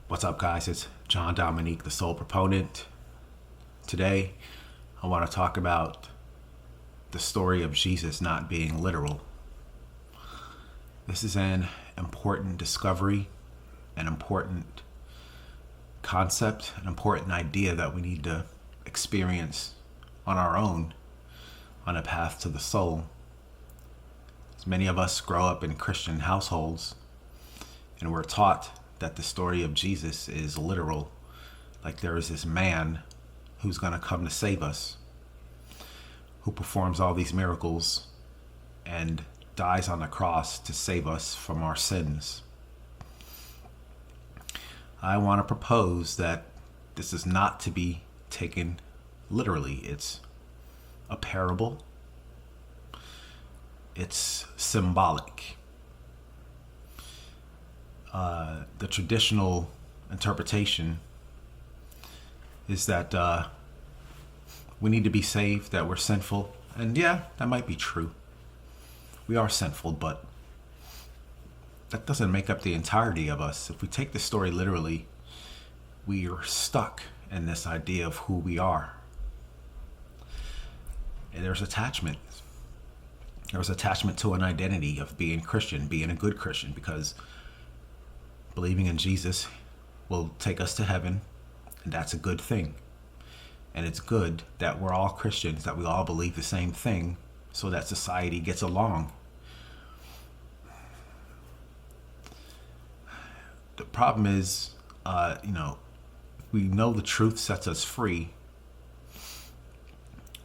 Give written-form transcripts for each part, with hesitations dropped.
What's up, guys? It's John Dominique, the Soul Proponent. Today, I want to talk about the story of Jesus not being literal. This is an important discovery, an important concept, an important idea that we need to experience on our own on a path to the soul. As many of us grow up in Christian households, and we're taught that the story of Jesus is literal, like there is this man who's going to come to save us, who performs all these miracles and dies on the cross to save us from our sins. I want to propose that this is not to be taken literally. It's a parable. It's symbolic. The traditional interpretation is that we need to be saved, that we're sinful. And yeah, that might be true. We are sinful, but that doesn't make up the entirety of us. If we take the story literally, we are stuck in this idea of who we are. And there's attachment. There's attachment to an identity of being Christian, being a good Christian, because believing in Jesus will take us to heaven, and that's a good thing. And it's good that we're all Christians, that we all believe the same thing, so that society gets along. The problem is, we know the truth sets us free.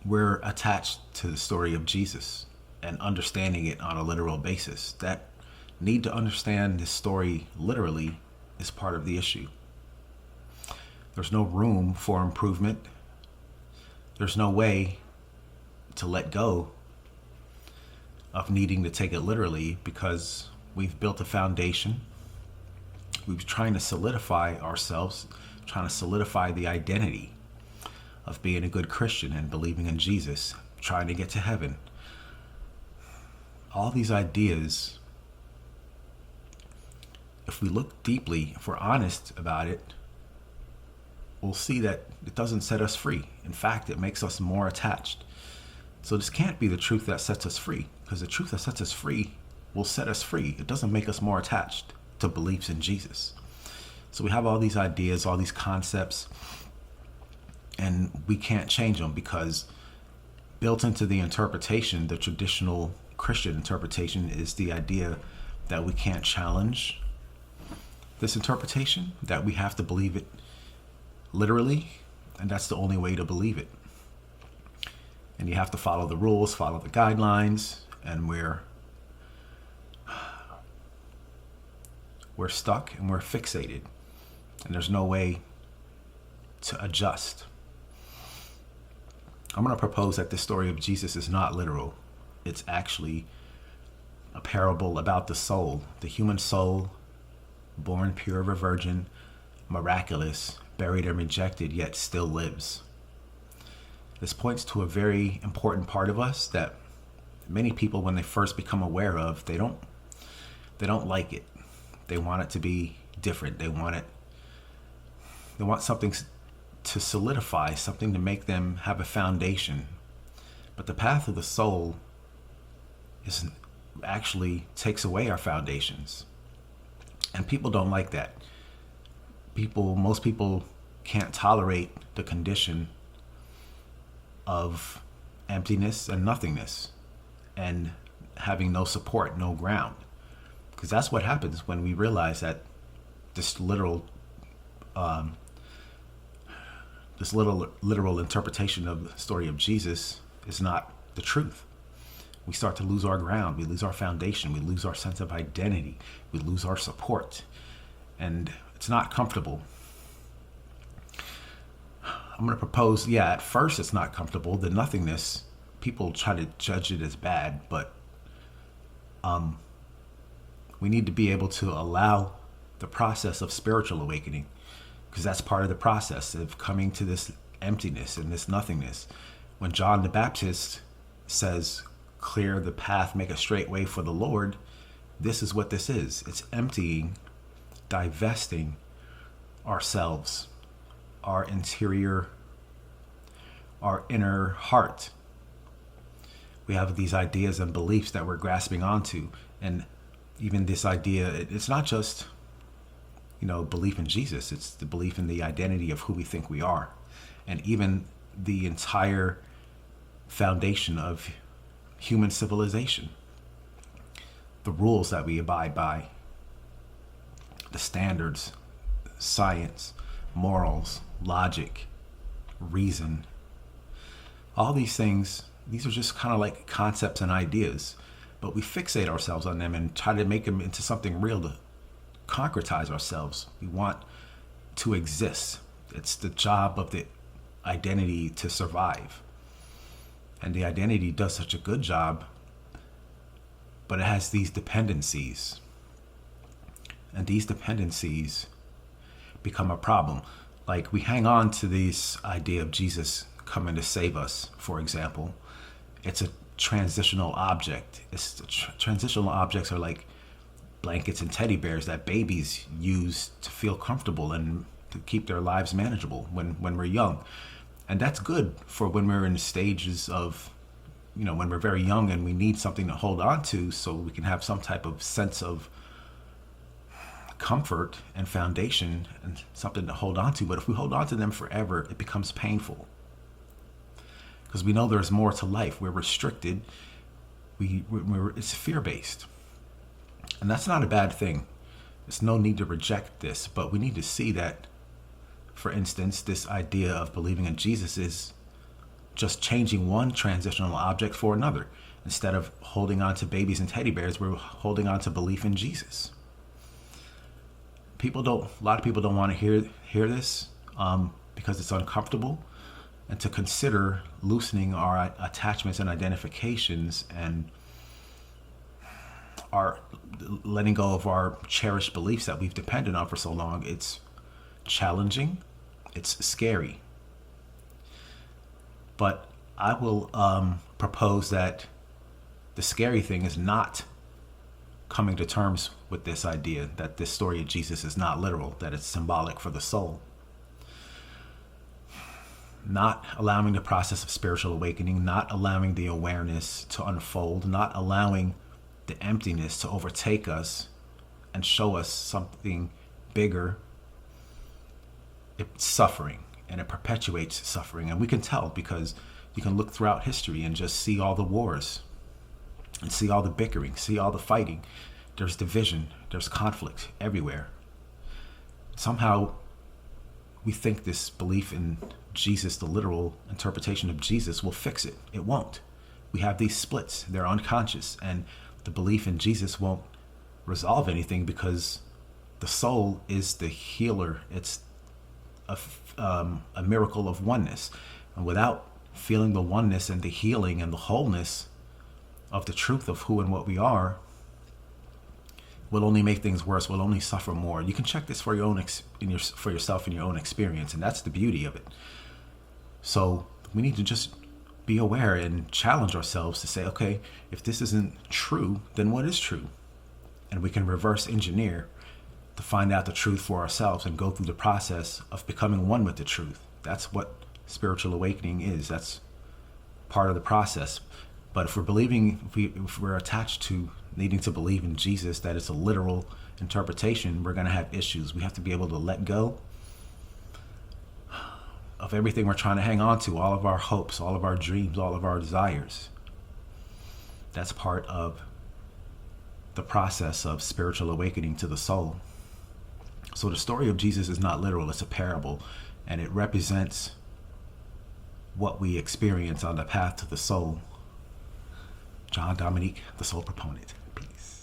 We're attached to the story of Jesus and understanding it on a literal basis. That need to understand this story literally is part of the issue. There's no room for improvement. There's no way to let go of needing to take it literally, because we've built a foundation. We're trying to solidify ourselves, trying to solidify the identity of being a good Christian and believing in Jesus, trying to get to heaven. All these ideas, if we look deeply, if we're honest about it, we'll see that it doesn't set us free. In fact, it makes us more attached. So this can't be the truth that sets us free, because the truth that sets us free will set us free. It doesn't make us more attached to beliefs in Jesus. So we have all these ideas, all these concepts, and we can't change them, because built into the interpretation, the traditional Christian interpretation, is the idea that we can't challenge this interpretation, that we have to believe it literally, and that's the only way to believe it. And you have to follow the rules, follow the guidelines, and we're stuck and we're fixated, and there's no way to adjust. I'm going to propose that the story of Jesus is not literal. It's actually a parable about the soul, the human soul, born pure of a virgin, miraculous, buried and rejected, yet still lives. This points to a very important part of us that many people, when they first become aware of, they don't like it. They want it to be different. They want something to solidify, something to make them have a foundation. But the path of the soul actually takes away our foundations. And people don't like that. Most people can't tolerate the condition of emptiness and nothingness and having no support, no ground. Because that's what happens when we realize that this literal interpretation of the story of Jesus is not the truth. We start to lose our ground. We lose our foundation. We lose our sense of identity. We lose our support. And it's not comfortable. I'm going to propose, at first it's not comfortable. The nothingness, people try to judge it as bad, but we need to be able to allow the process of spiritual awakening, because that's part of the process of coming to this emptiness and this nothingness. When John the Baptist says, clear the path, make a straight way for the Lord, this is what this is. It's emptying, divesting ourselves, our interior, our inner heart. We have these ideas and beliefs that we're grasping onto. And even this idea, it's not just, belief in Jesus. It's the belief in the identity of who we think we are. And even the entire foundation of human civilization. The rules that we abide by, the standards, science, morals, logic, reason, all these things, these are just kind of like concepts and ideas, but we fixate ourselves on them and try to make them into something real to concretize ourselves. We want to exist. It's the job of the identity to survive. And the identity does such a good job, but it has these dependencies. And these dependencies become a problem. Like, we hang on to this idea of Jesus coming to save us, for example. It's a transitional object. Transitional objects are like blankets and teddy bears that babies use to feel comfortable and to keep their lives manageable when we're young. And that's good for when we're in stages of, when we're very young and we need something to hold on to so we can have some type of sense of comfort and foundation and something to hold on to. But if we hold on to them forever, it becomes painful. Because we know there's more to life. We're restricted. It's fear-based. And that's not a bad thing. There's no need to reject this, but we need to see that, for instance, this idea of believing in Jesus is just changing one transitional object for another. Instead of holding on to babies and teddy bears, we're holding on to belief in Jesus. A lot of people don't want to hear this because it's uncomfortable, and to consider loosening our attachments and identifications and our letting go of our cherished beliefs that we've depended on for so long. It's challenging. It's scary. But I will propose that the scary thing is not coming to terms with this idea that this story of Jesus is not literal, that it's symbolic for the soul. Not allowing the process of spiritual awakening, not allowing the awareness to unfold, not allowing the emptiness to overtake us and show us something bigger. It's suffering, and it perpetuates suffering. And we can tell because you can look throughout history and just see all the wars and see all the bickering, see all the fighting. There's division, there's conflict everywhere. Somehow we think this belief in Jesus, the literal interpretation of Jesus, will fix it. It won't. We have these splits. They're unconscious. And the belief in Jesus won't resolve anything because the soul is the healer. It's a miracle of oneness. And without feeling the oneness and the healing and the wholeness of the truth of who and what we are, will only make things worse. Will only suffer more. You can check this for your own for yourself in your own experience, and that's the beauty of it. So we need to just be aware and challenge ourselves to say, okay, if this isn't true, then what is true? And we can reverse engineer to find out the truth for ourselves and go through the process of becoming one with the truth. That's what spiritual awakening is. That's part of the process. But if we're attached to needing to believe in Jesus, that it's a literal interpretation, we're going to have issues. We have to be able to let go of everything we're trying to hang on to, all of our hopes, all of our dreams, all of our desires. That's part of the process of spiritual awakening to the soul. So the story of Jesus is not literal, it's a parable, and it represents what we experience on the path to the soul. John Dominique, the Soul Proponent. Peace.